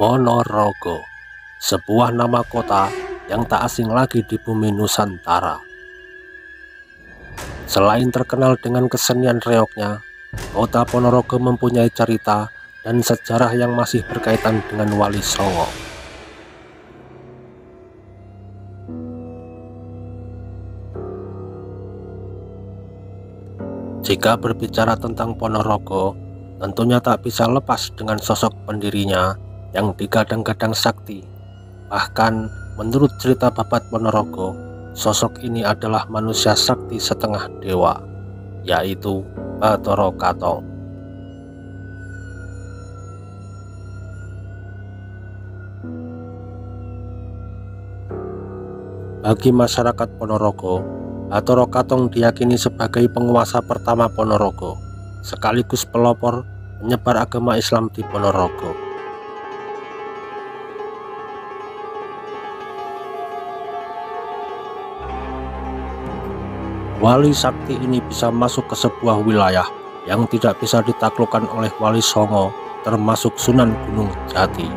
Ponorogo, sebuah nama kota yang tak asing lagi di bumi Nusantara. Selain terkenal dengan kesenian reognya, kota Ponorogo mempunyai cerita dan sejarah yang masih berkaitan dengan Wali Songo. Jika berbicara tentang Ponorogo, tentunya tak bisa lepas dengan sosok pendirinya yang digadang-gadang sakti. Bahkan menurut cerita Babat Ponorogo, sosok ini adalah manusia sakti setengah dewa, yaitu Bathara Katong. Bagi masyarakat Ponorogo, Bathara Katong diyakini sebagai penguasa pertama Ponorogo, sekaligus pelopor penyebar agama Islam di Ponorogo. Wali sakti ini bisa masuk ke sebuah wilayah yang tidak bisa ditaklukkan oleh Wali Songo, termasuk Sunan Gunung Jati.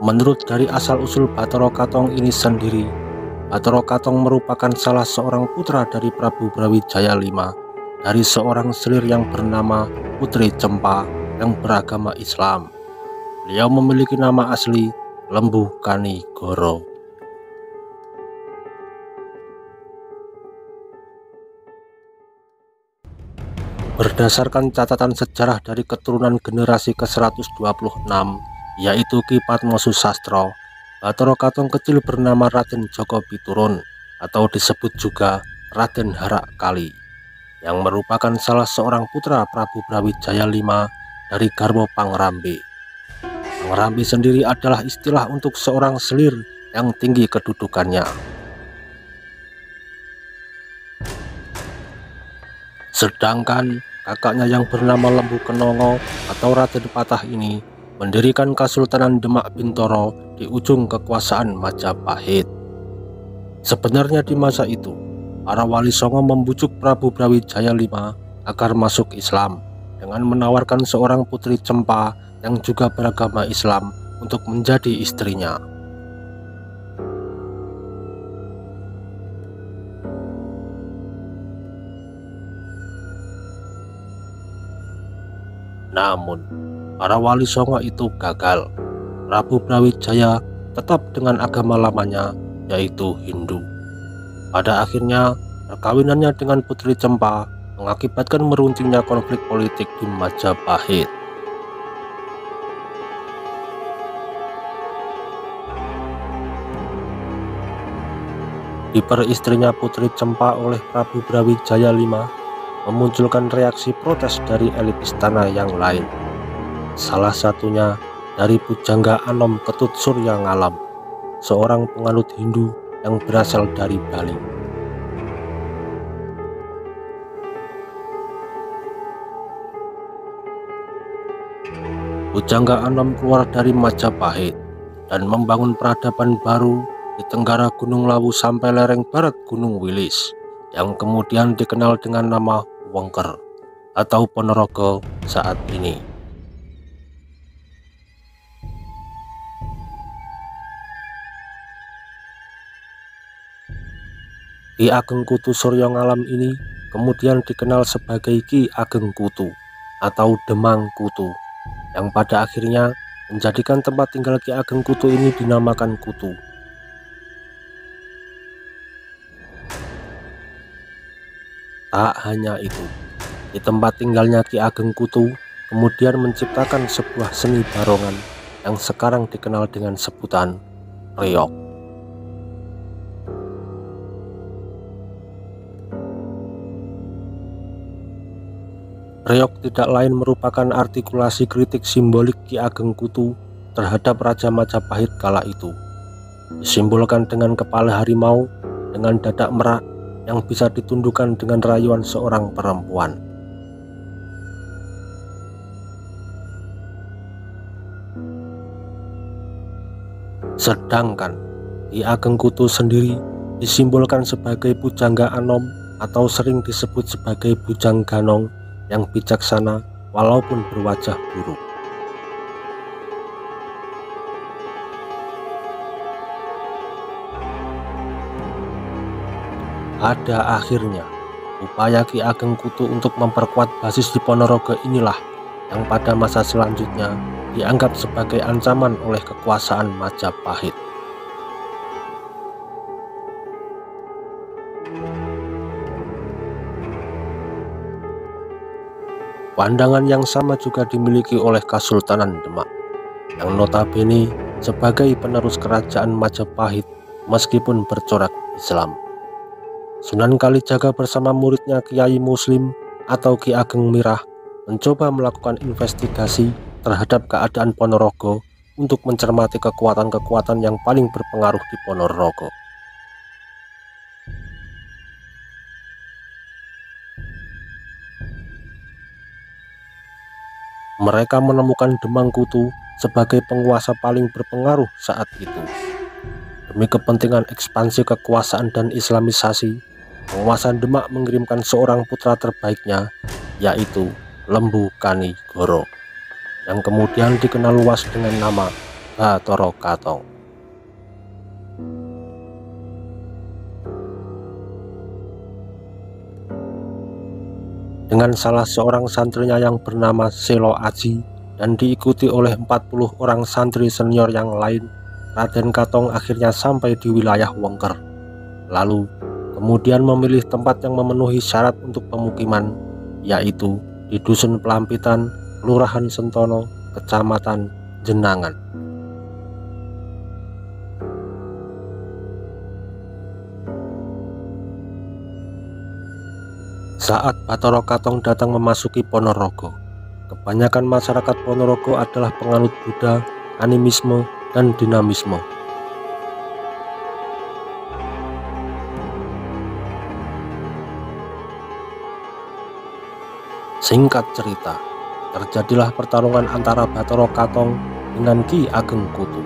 Menurut dari asal-usul Bathara Katong ini sendiri, Bathara Katong merupakan salah seorang putra dari Prabu Brawijaya V dari seorang selir yang bernama Putri Cempa yang beragama Islam. Beliau memiliki nama asli Lembu Kanigoro. Berdasarkan catatan sejarah dari keturunan generasi ke-126, yaitu Ki Padmosusastro, Bathara Katong kecil bernama Raden Joko Piturun atau disebut juga Raden Harak Kali, yang merupakan salah seorang putra Prabu Brawijaya V dari Garwo Pangrambe. Pangrambe sendiri adalah istilah untuk seorang selir yang tinggi kedudukannya. Sedangkan kakaknya yang bernama Lembu Kenongo atau Raden Patah ini mendirikan Kesultanan Demak Bintoro di ujung kekuasaan Majapahit. Sebenarnya di masa itu, para Wali Songo membujuk Prabu Brawijaya V agar masuk Islam dengan menawarkan seorang putri Cempa yang juga beragama Islam untuk menjadi istrinya. Namun, para Wali Songo itu gagal. Prabu Brawijaya tetap dengan agama lamanya, yaitu Hindu. Pada akhirnya, perkawinannya dengan Putri Cempa mengakibatkan meruntuhnya konflik politik di Majapahit. Diperistrinya Putri Cempa oleh Prabu Brawijaya V memunculkan reaksi protes dari elit istana yang lain. Salah satunya dari Pujangga Anom Ketut Surya Ngalam, seorang penganut Hindu yang berasal dari Bali. Pujangga Anom keluar dari Majapahit dan membangun peradaban baru di tenggara Gunung Lawu sampai lereng barat Gunung Wilis, yang kemudian dikenal dengan nama Wengker atau Ponorogo saat ini. Ki Ageng Kutu Suryo Ngalam ini kemudian dikenal sebagai Ki Ageng Kutu atau Demang Kutu, yang pada akhirnya menjadikan tempat tinggal Ki Ageng Kutu ini dinamakan Kutu. Tak hanya itu, di tempat tinggalnya Ki Ageng Kutu kemudian menciptakan sebuah seni barongan yang sekarang dikenal dengan sebutan reog. Reog tidak lain merupakan artikulasi kritik simbolik Ki Ageng Kutu terhadap Raja Majapahit kala itu. Disimbolkan dengan kepala harimau dengan dadak merak yang bisa ditundukkan dengan rayuan seorang perempuan. Sedangkan Ki Ageng Kutu sendiri disimbolkan sebagai pujangga anom atau sering disebut sebagai bujang ganong yang bijaksana walaupun berwajah buruk. Pada akhirnya, upaya Ki Ageng Kutu untuk memperkuat basis di Ponorogo inilah yang pada masa selanjutnya dianggap sebagai ancaman oleh kekuasaan Majapahit. Pandangan yang sama juga dimiliki oleh Kesultanan Demak, yang notabene sebagai penerus kerajaan Majapahit meskipun bercorak Islam. Sunan Kalijaga bersama muridnya Kiai Muslim atau Ki Ageng Mirah mencoba melakukan investigasi terhadap keadaan Ponorogo untuk mencermati kekuatan-kekuatan yang paling berpengaruh di Ponorogo. Mereka menemukan Demang Kutu sebagai penguasa paling berpengaruh saat itu. Demi kepentingan ekspansi kekuasaan dan Islamisasi, penguasa Demak mengirimkan seorang putra terbaiknya, yaitu Lembu Kanigoro, yang kemudian dikenal luas dengan nama Bathara Katong. Dengan salah seorang santrinya yang bernama Selo Aji dan diikuti oleh 40 orang santri senior yang lain, Raden Katong akhirnya sampai di wilayah Wengker. Lalu kemudian memilih tempat yang memenuhi syarat untuk pemukiman, yaitu di Dusun Pelampitan, Kelurahan Sentono, Kecamatan Jenangan. Saat Bathara Katong datang memasuki Ponorogo, kebanyakan masyarakat Ponorogo adalah penganut Buddha, animisme, dan dinamisme. Singkat cerita, terjadilah pertarungan antara Bathara Katong dengan Ki Ageng Kutu.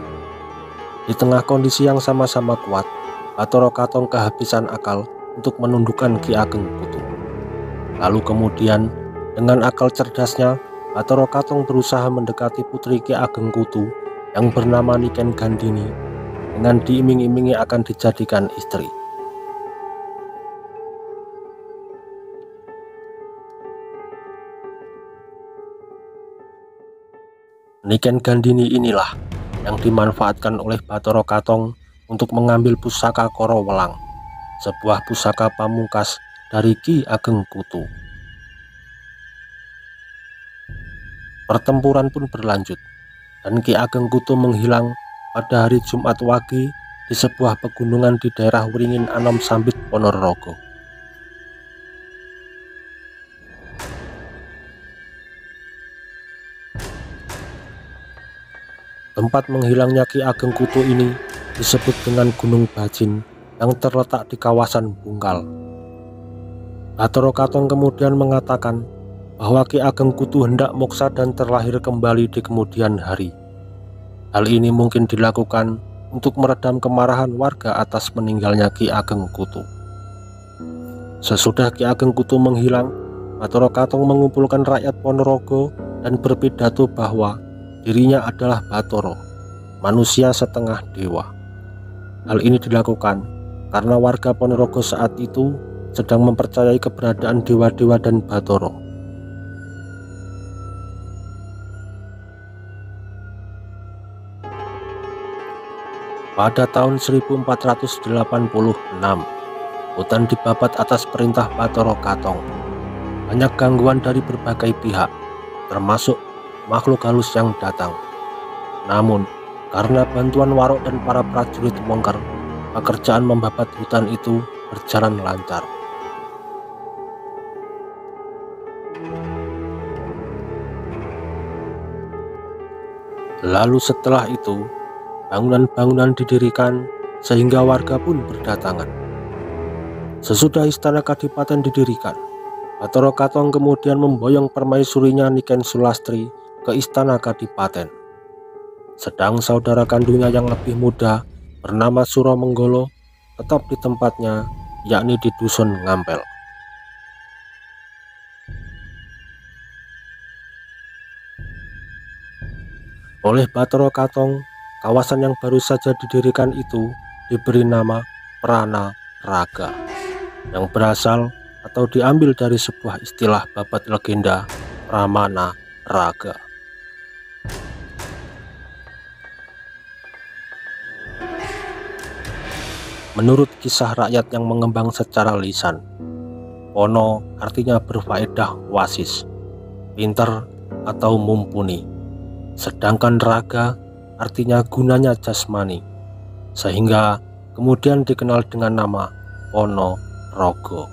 Di tengah kondisi yang sama-sama kuat, Bathara Katong kehabisan akal untuk menundukkan Ki Ageng Kutu. Lalu kemudian dengan akal cerdasnya, Bathara Katong berusaha mendekati putri Ki Ageng Kutu yang bernama Niken Gandini dengan diiming-imingi akan dijadikan istri. Niken Gandini inilah yang dimanfaatkan oleh Bathara Katong untuk mengambil pusaka Koro Welang, sebuah pusaka pamungkas dari Ki Ageng Kutu. Pertempuran pun berlanjut dan Ki Ageng Kutu menghilang pada hari Jumat Wage di sebuah pegunungan di daerah Wringin Anom Sambit, Ponorogo. Tempat menghilangnya Ki Ageng Kutu ini disebut dengan Gunung Bajin yang terletak di kawasan Bungkal. Bathara Katong kemudian mengatakan bahwa Ki Ageng Kutu hendak moksa dan terlahir kembali di kemudian hari. Hal ini mungkin dilakukan untuk meredam kemarahan warga atas meninggalnya Ki Ageng Kutu. Sesudah Ki Ageng Kutu menghilang, Bathara Katong mengumpulkan rakyat Ponorogo dan berpidato bahwa dirinya adalah Bathara, manusia setengah dewa. Hal ini dilakukan karena warga Ponorogo saat itu sedang mempercayai keberadaan dewa-dewa dan Bathara. Pada tahun 1486, hutan dibabat atas perintah Bathara Katong. Banyak gangguan dari berbagai pihak, termasuk makhluk halus yang datang. Namun, karena bantuan Warok dan para prajurit Wengker, pekerjaan membabat hutan itu berjalan lancar. Lalu setelah itu, bangunan-bangunan didirikan sehingga warga pun berdatangan. Sesudah istana kadipaten didirikan, Bathara Katong kemudian memboyong permaisurinya Niken Sulastri ke istana kadipaten. Sedang saudara kandungnya yang lebih muda bernama Suro Menggolo tetap di tempatnya, yakni di Dusun Ngampel. Oleh Bathara Katong, kawasan yang baru saja didirikan itu diberi nama Prana Raga, yang berasal atau diambil dari sebuah istilah babat legenda Pramana Raga. Menurut kisah rakyat yang mengembang secara lisan, Pono artinya berfaedah wasis, pinter atau mumpuni, sedangkan raga artinya gunanya jasmani, sehingga kemudian dikenal dengan nama Ponorogo.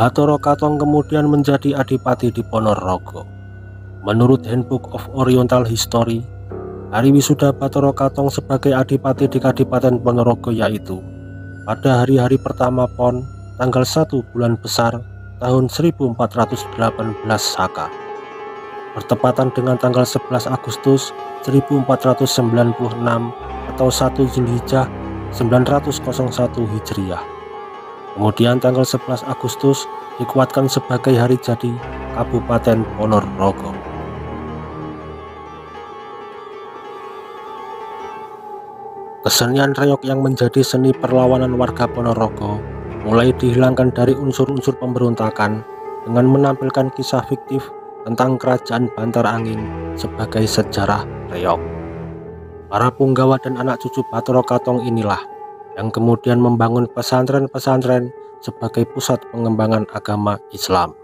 Bathara Katong kemudian menjadi adipati di Ponorogo. Menurut Handbook of Oriental History, hari wisuda Bathara Katong sebagai adipati di Kadipaten Ponorogo yaitu pada hari-hari pertama Pon, tanggal 1 bulan Besar tahun 1418 Saka, bertepatan dengan tanggal 11 Agustus 1496 atau 1 Zulhijjah 901 Hijriah. Kemudian tanggal 11 Agustus dikuatkan sebagai hari jadi Kabupaten Ponorogo. Kesenian reog yang menjadi seni perlawanan warga Ponorogo mulai dihilangkan dari unsur-unsur pemberontakan dengan menampilkan kisah fiktif tentang kerajaan Bantar Angin sebagai sejarah reog. Para punggawa dan anak cucu Bathara Katong inilah yang kemudian membangun pesantren-pesantren sebagai pusat pengembangan agama Islam.